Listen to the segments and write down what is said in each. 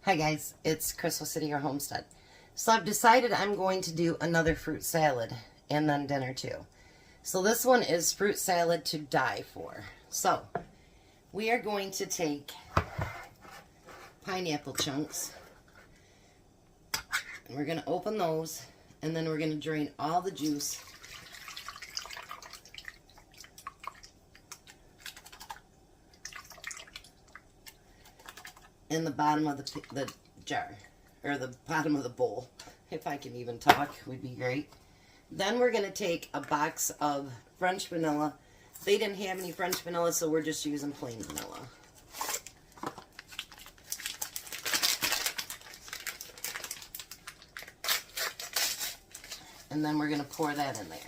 Hi guys, it's Crystal City, your homestead. So I've decided I'm going to do another fruit salad and then dinner too. So this one is fruit salad to die for. So we are going to take pineapple chunks and we're going to open those and then we're going to drain all the juice in the bottom of the jar, or the bottom of the bowl. If I can even talk, would be great. Then we're going to take a box of French vanilla. They didn't have any French vanilla, so we're just using plain vanilla. And then we're going to pour that in there.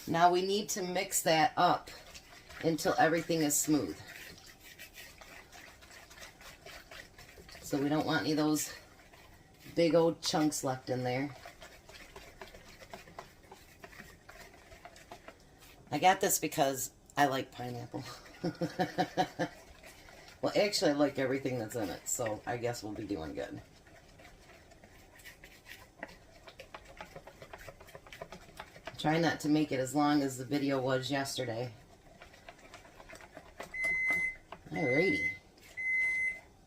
Now we need to mix that up until everything is smooth. So we don't want any of those big old chunks left in there. I got this because I like pineapple. Well, actually I like everything that's in it, so I guess we'll be doing good. Try not to make it as long as the video was yesterday. Alrighty.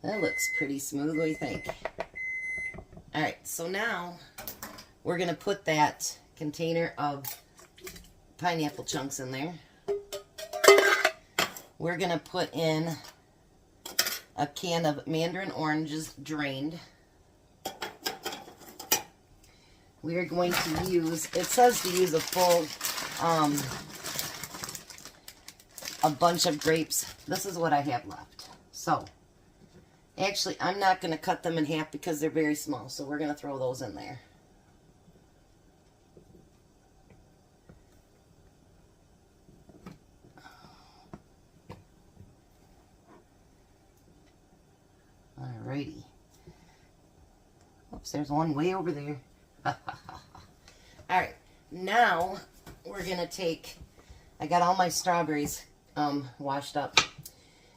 That looks pretty smooth, what do you think? Alright, so now we're going to put that container of pineapple chunks in there. We're going to put in a can of mandarin oranges drained. We are going to use, it says to use a full, a bunch of grapes. This is what I have left. So, actually, I'm not going to cut them in half because they're very small. So we're going to throw those in there. Alrighty. Oops, there's one way over there. Alright, now we're going to take, I got all my strawberries washed up.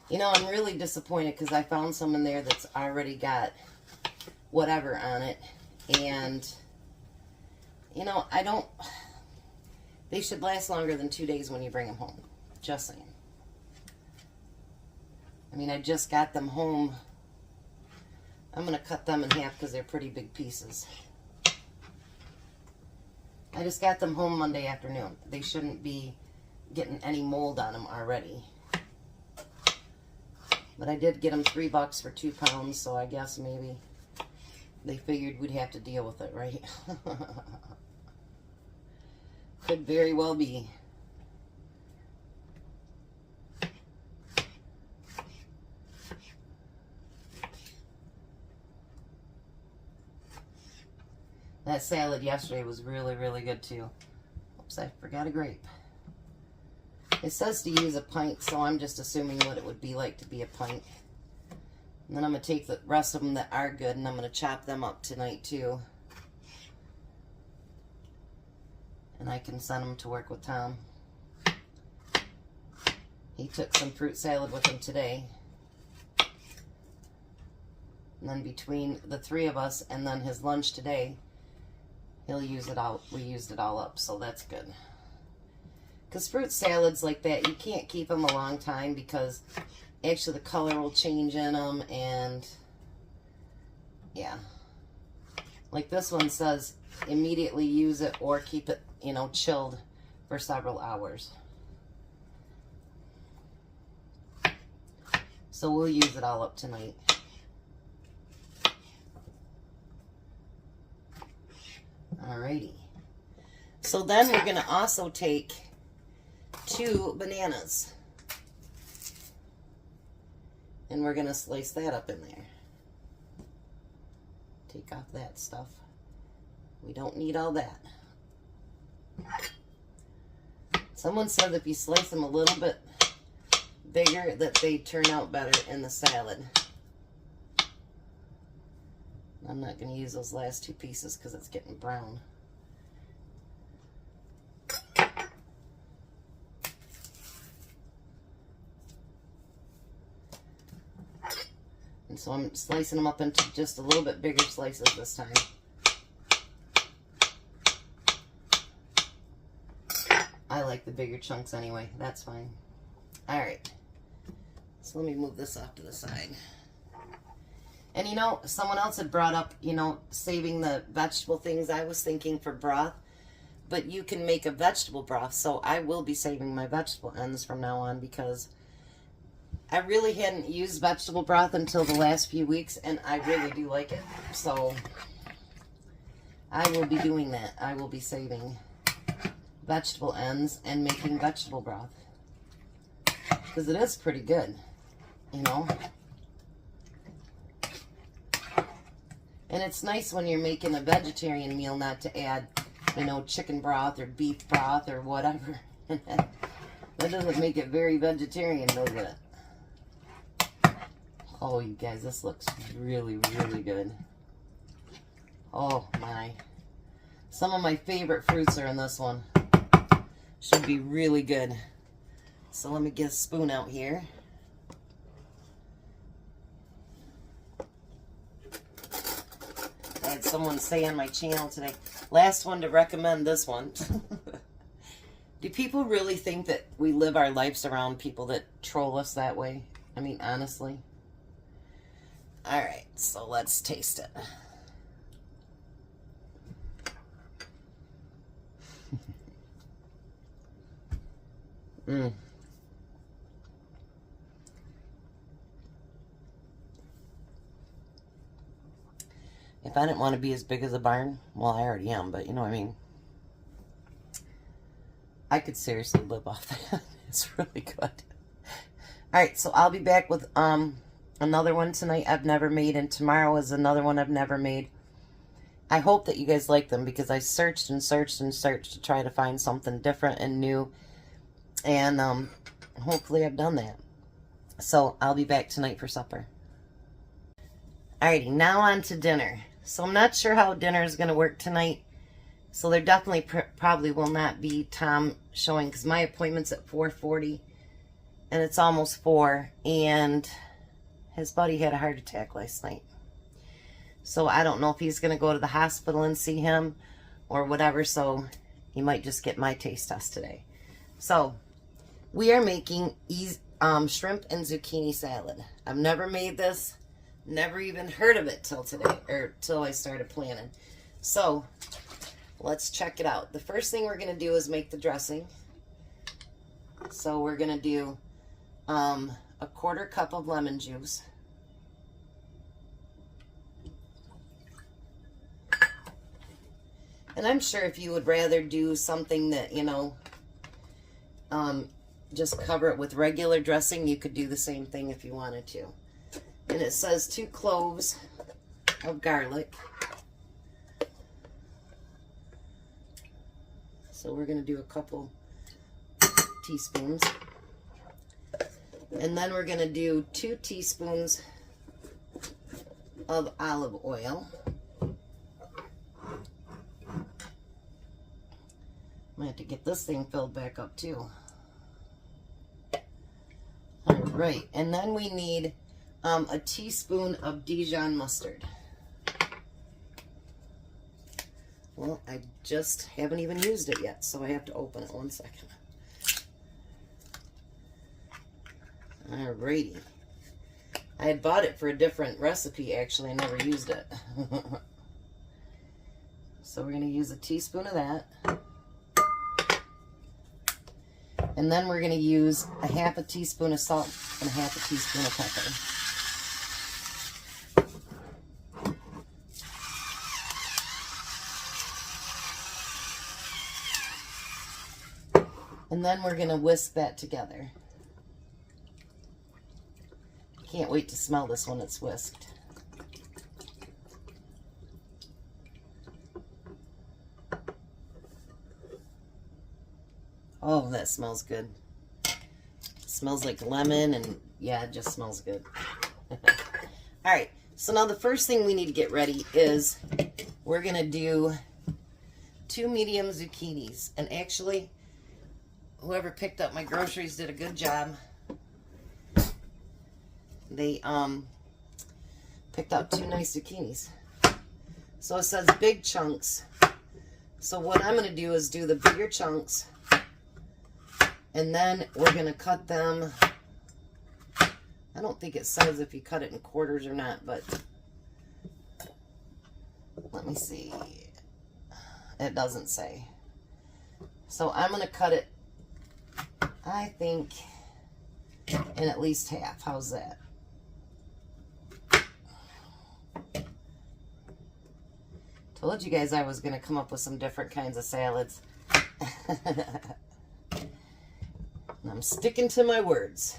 You know, I'm really disappointed because I found some in there that's already got whatever on it. And, you know, they should last longer than 2 days when you bring them home. Just saying. I mean, I just got them home. I'm going to cut them in half because they're pretty big pieces. I just got them home Monday afternoon. They shouldn't be getting any mold on them already. But I did get them $3 for 2 pounds, so I guess maybe they figured we'd have to deal with it, right? Could very well be. That salad yesterday was really, really good too. Oops, I forgot a grape. It says to use a pint, so I'm just assuming what it would be like to be a pint. And then I'm going to take the rest of them that are good, and I'm going to chop them up tonight too. And I can send them to work with Tom. He took some fruit salad with him today. And then between the 3 of us and then his lunch today, he'll use it all. We used it all up, so that's good. Because fruit salads like that, you can't keep them a long time because actually the color will change in them, and yeah. Like this one says, immediately use it or keep it, you know, chilled for several hours. So we'll use it all up tonight. Alrighty. So then we're going to also take 2 bananas. And we're going to slice that up in there. Take off that stuff. We don't need all that. Someone said that if you slice them a little bit bigger, that they turn out better in the salad. I'm not going to use those last 2 pieces because it's getting brown. And so I'm slicing them up into just a little bit bigger slices this time. I like the bigger chunks anyway. That's fine. All right. So let me move this off to the side. And you know, someone else had brought up, you know, saving the vegetable things. I was thinking for broth, but you can make a vegetable broth. So I will be saving my vegetable ends from now on because I really hadn't used vegetable broth until the last few weeks, and I really do like it. So I will be doing that. I will be saving vegetable ends and making vegetable broth because it is pretty good, you know. And it's nice when you're making a vegetarian meal not to add, you know, chicken broth or beef broth or whatever. That doesn't make it very vegetarian, does it? Oh, you guys, this looks really, really good. Oh, my. Some of my favorite fruits are in this one. Should be really good. So let me get a spoon out here. I had someone say on my channel today, last one to recommend this one. Do people really think that we live our lives around people that troll us that way? I mean, honestly. All right, so let's taste it. Mmm. If I didn't want to be as big as a barn, well, I already am, but you know what I mean. I could seriously live off that. It's really good. All right, so I'll be back with another one tonight I've never made, and tomorrow is another one I've never made. I hope that you guys like them because I searched and searched and searched to try to find something different and new, and hopefully I've done that. So I'll be back tonight for supper. Alrighty, now on to dinner. So I'm not sure how dinner is going to work tonight. So there definitely probably will not be Tom showing because my appointment's at 4:40 and it's almost 4, and his buddy had a heart attack last night. So I don't know if he's going to go to the hospital and see him or whatever, so he might just get my taste test today. So we are making shrimp and zucchini salad. I've never made this, never even heard of it till today, or till I started planning. So let's check it out. The first thing we're going to do is make the dressing. So we're going to do a 1/4 cup of lemon juice. And I'm sure if you would rather do something that, you know, just cover it with regular dressing, you could do the same thing if you wanted to. And it says 2 cloves of garlic. So we're going to do a couple teaspoons. And then we're going to do 2 teaspoons of olive oil. I'm going to have to get this thing filled back up too. Alright, and then we need a teaspoon of Dijon mustard. Well, I just haven't even used it yet, so I have to open it. 1 second. Alrighty. I had bought it for a different recipe, actually. I never used it. So we're going to use a teaspoon of that. And then we're going to use a 1/2 teaspoon of salt and a 1/2 teaspoon of pepper. And then we're going to whisk that together. Can't wait to smell this when it's whisked. Oh, that smells good. It smells like lemon, and yeah, it just smells good. Alright, so now the first thing we need to get ready is we're going to do 2 medium zucchinis. And actually, whoever picked up my groceries did a good job. They Picked out 2 nice zucchinis. So it says big chunks. So what I'm going to do is do the bigger chunks. And then we're going to cut them. I don't think it says if you cut it in quarters or not, but let me see. It doesn't say. So I'm going to cut it, I think, in at least half. How's that? Told you guys I was going to come up with some different kinds of salads. And I'm sticking to my words.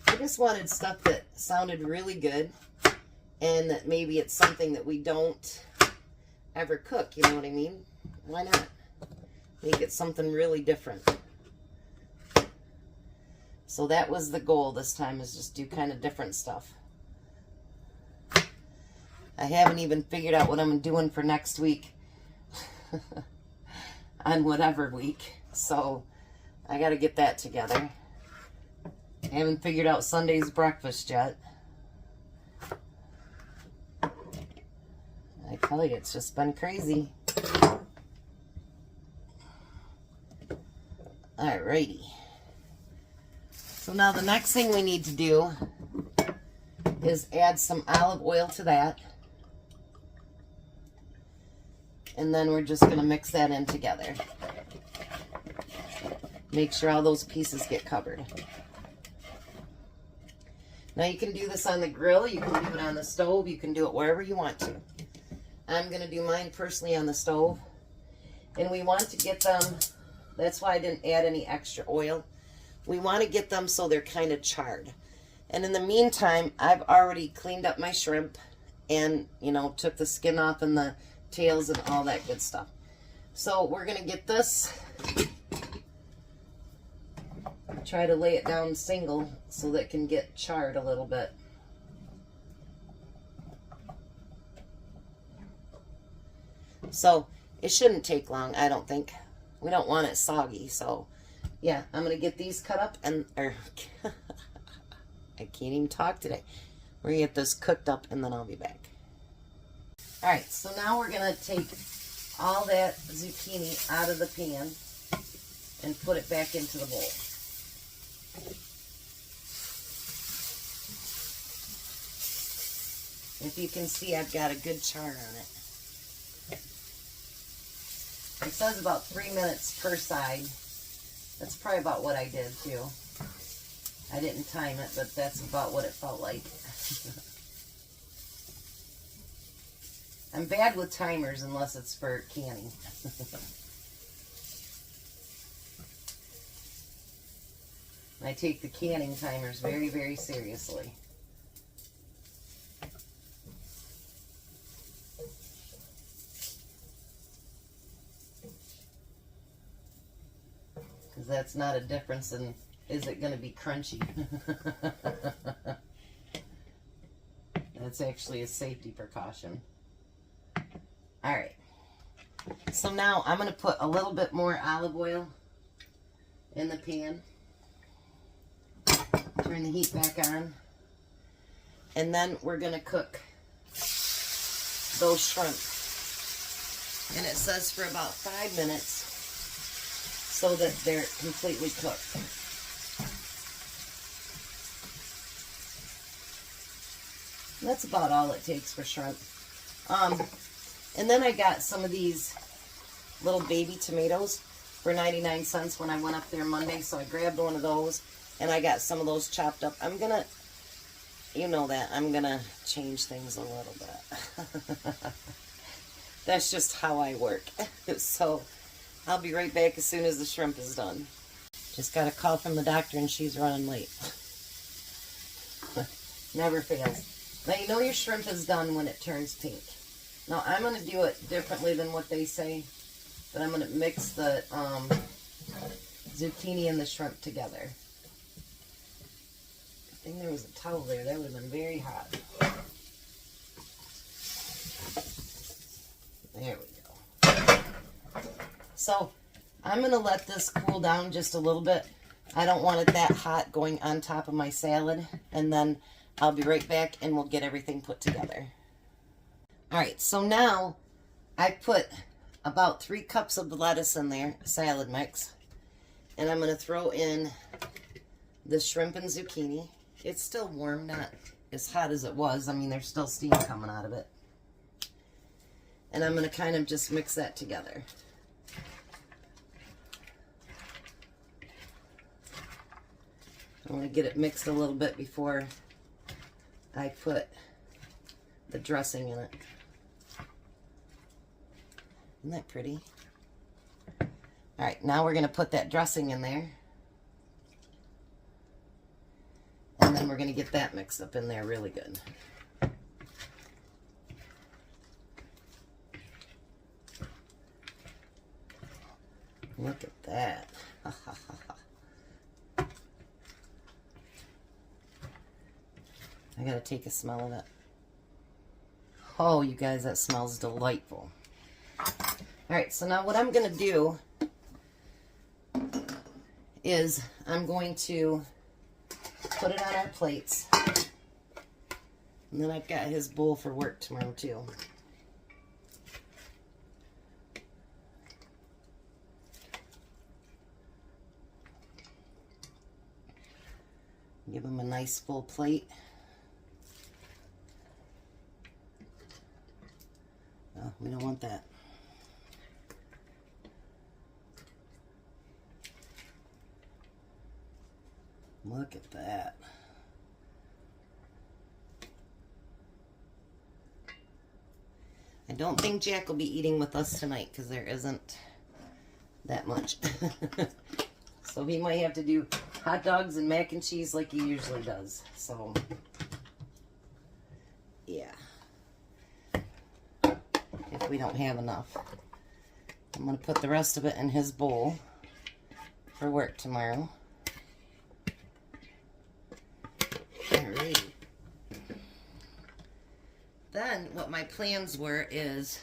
I just wanted stuff that sounded really good, and that maybe it's something that we don't ever cook, you know what I mean? Why not? Make it something really different. So that was the goal this time, is just do kind of different stuff. I haven't even figured out what I'm doing for next week. On whatever week. So I got to get that together. I haven't figured out Sunday's breakfast yet. I tell you, it's just been crazy. Alrighty. So now the next thing we need to do is add some olive oil to that. And then we're just going to mix that in together. Make sure all those pieces get covered. Now you can do this on the grill, you can do it on the stove, you can do it wherever you want to. I'm going to do mine personally on the stove. And we want to get them, that's why I didn't add any extra oil. We want to get them so they're kind of charred. And in the meantime, I've already cleaned up my shrimp and, you know, took the skin off and the tails and all that good stuff. So we're going to get this, try to lay it down single so that it can get charred a little bit. So it shouldn't take long, I don't think. We don't want it soggy, so yeah, I'm going to get these cut up and, I can't even talk today. We're going to get this cooked up and then I'll be back. Alright, so now we're going to take all that zucchini out of the pan and put it back into the bowl. If you can see, I've got a good char on it. It says about 3 minutes per side. That's probably about what I did too. I didn't time it, but that's about what it felt like. I'm bad with timers unless it's for canning. I take the canning timers very, very seriously. Because that's not a difference in, is it going to be crunchy? That's actually a safety precaution. Alright, so now I'm going to put a little bit more olive oil in the pan. Turn the heat back on. And then we're going to cook those shrimp. And it says for about 5 minutes so that they're completely cooked. And that's about all it takes for shrimp. And then I got some of these little baby tomatoes for 99 cents when I went up there Monday. So I grabbed one of those and I got some of those chopped up. I'm going to, you know that, I'm going to change things a little bit. That's just how I work. So I'll be right back as soon as the shrimp is done. Just got a call from the doctor and she's running late. Never fails. Now you know your shrimp is done when it turns pink. Now I'm going to do it differently than what they say, but I'm going to mix the zucchini and the shrimp together. I think there was a towel there. That would have been very hot. There we go. So I'm going to let this cool down just a little bit I don't want it that hot going on top of my salad. And then I'll be right back and we'll get everything put together. All right, so now I put about 3 cups of the lettuce in there, salad mix. And I'm going to throw in the shrimp and zucchini. It's still warm, not as hot as it was. I mean, there's still steam coming out of it. And I'm going to kind of just mix that together. I want to get it mixed a little bit before I put the dressing in it. Isn't that pretty? All right, now we're going to put that dressing in there. And then we're going to get that mixed up in there really good. Look at that. I gotta take a smell of it. Oh, you guys, that smells delightful. Alright, so now what I'm gonna do is I'm going to put it on our plates. And then I've got his bowl for work tomorrow too. Give him a nice full plate. Oh, we don't want that. Look at that. I don't think Jack will be eating with us tonight because there isn't that much. So he might have to do hot dogs and mac and cheese like he usually does. So, yeah. If we don't have enough. I'm going to put the rest of it in his bowl for work tomorrow. Alright. Then what my plans were is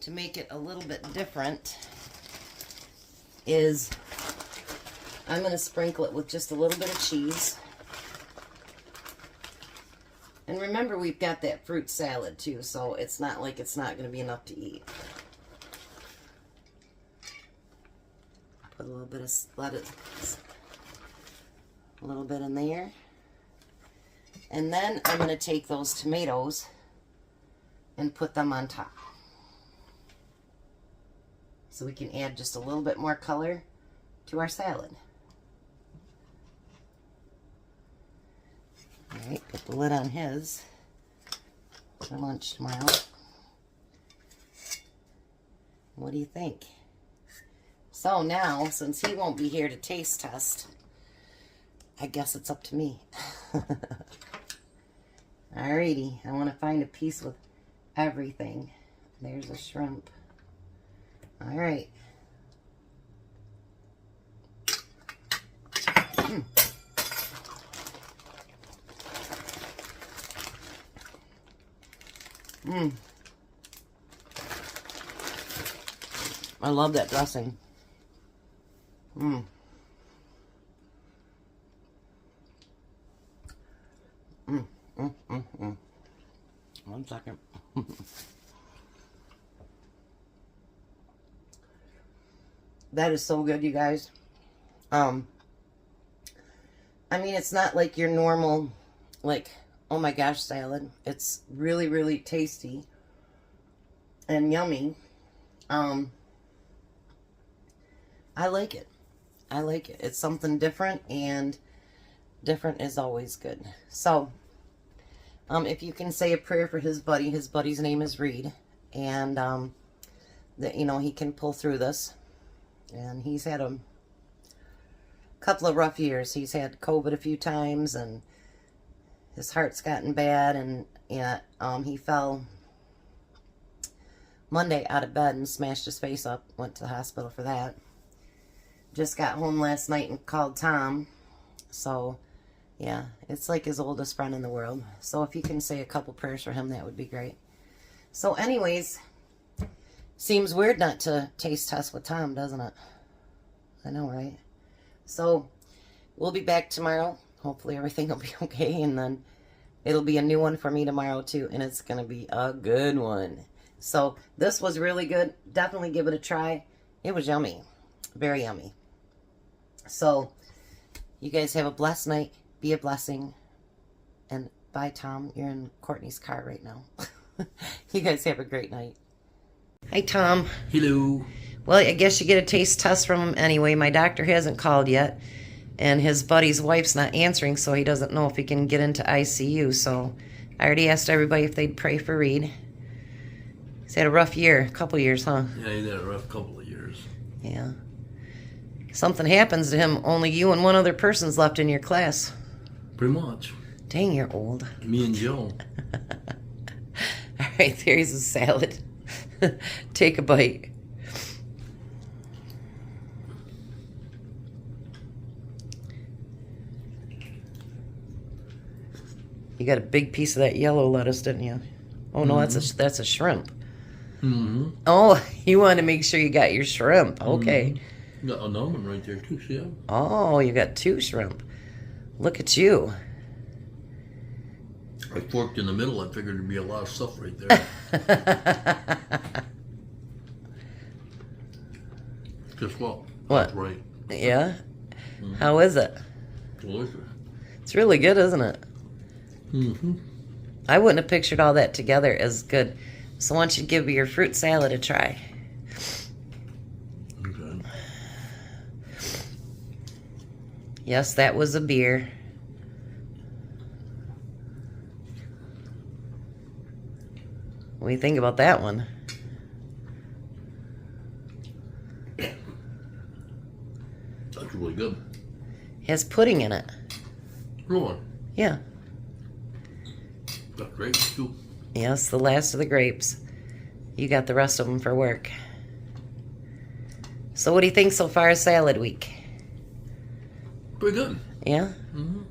to make it a little bit different is I'm going to sprinkle it with just a little bit of cheese. And remember, we've got that fruit salad too, so it's not like it's not going to be enough to eat. Put a little bit of lettuce, a little bit in there. And then I'm going to take those tomatoes and put them on top. So we can add just a little bit more color to our salad. Alright, put the lid on his for lunch tomorrow. What do you think? So now, since he won't be here to taste test, I guess it's up to me. Alrighty, I want to find a piece with everything. There's a shrimp. Alright. I love that dressing. One second. That is so good, you guys. I mean, it's not like your normal, like, oh my gosh, salad. It's really, really tasty and yummy. I like it. I like it. It's something different, and different is always good. So, if you can say a prayer for his buddy's name is Reed, and that, you know, he can pull through this. And he's had a couple of rough years. He's had COVID a few times, and his heart's gotten bad, and he fell Monday out of bed and smashed his face up. Went to the hospital for that. Just got home last night and called Tom. So, yeah, it's like his oldest friend in the world. So if you can say a couple prayers for him, that would be great. So anyways, seems weird not to taste test with Tom, doesn't it? I know, right? So we'll be back tomorrow. Hopefully everything will be okay, and then it'll be a new one for me tomorrow too, and it's going to be a good one. So this was really good. Definitely give it a try. It was yummy. Very yummy. So you guys have a blessed night. Be a blessing. And bye, Tom. You're in Courtney's car right now. You guys have a great night. Hi, Tom. Hello. Well, I guess you get a taste test from him anyway. My doctor hasn't called yet. And his buddy's wife's not answering, so he doesn't know if he can get into ICU. So I already asked everybody if they'd pray for Reed. He's had a rough year, a couple years, huh? Yeah, he's had a rough couple of years. Yeah. Something happens to him, only you and one other person's left in your class. Pretty much. Dang, you're old. Me and Joe. All right, there's a salad. Take a bite. You got a big piece of that yellow lettuce, didn't you? Oh, no, that's a shrimp. Mm-hmm. Oh, you want to make sure you got your shrimp. Okay. Mm-hmm. Got another one right there, too, see that? Oh, you got 2 shrimp. Look at you. I forked in the middle. I figured there'd be a lot of stuff right there. Guess what? What? That's right. Yeah? Mm-hmm. How is it? Delicious. It's really good, isn't it? Mm-hmm. I wouldn't have pictured all that together as good. So why don't you give your fruit salad a try? Okay. Yes, that was a beer. What do you think about that one? That's really good. It has pudding in it. Really? Yeah. Got grapes, too. Yes, the last of the grapes. You got the rest of them for work. So what do you think so far as salad week? Pretty good. Yeah? Mm-hmm.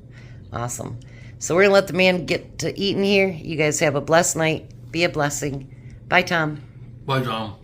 Awesome. So we're going to let the man get to eating here. You guys have a blessed night. Be a blessing. Bye, Tom. Bye, Tom.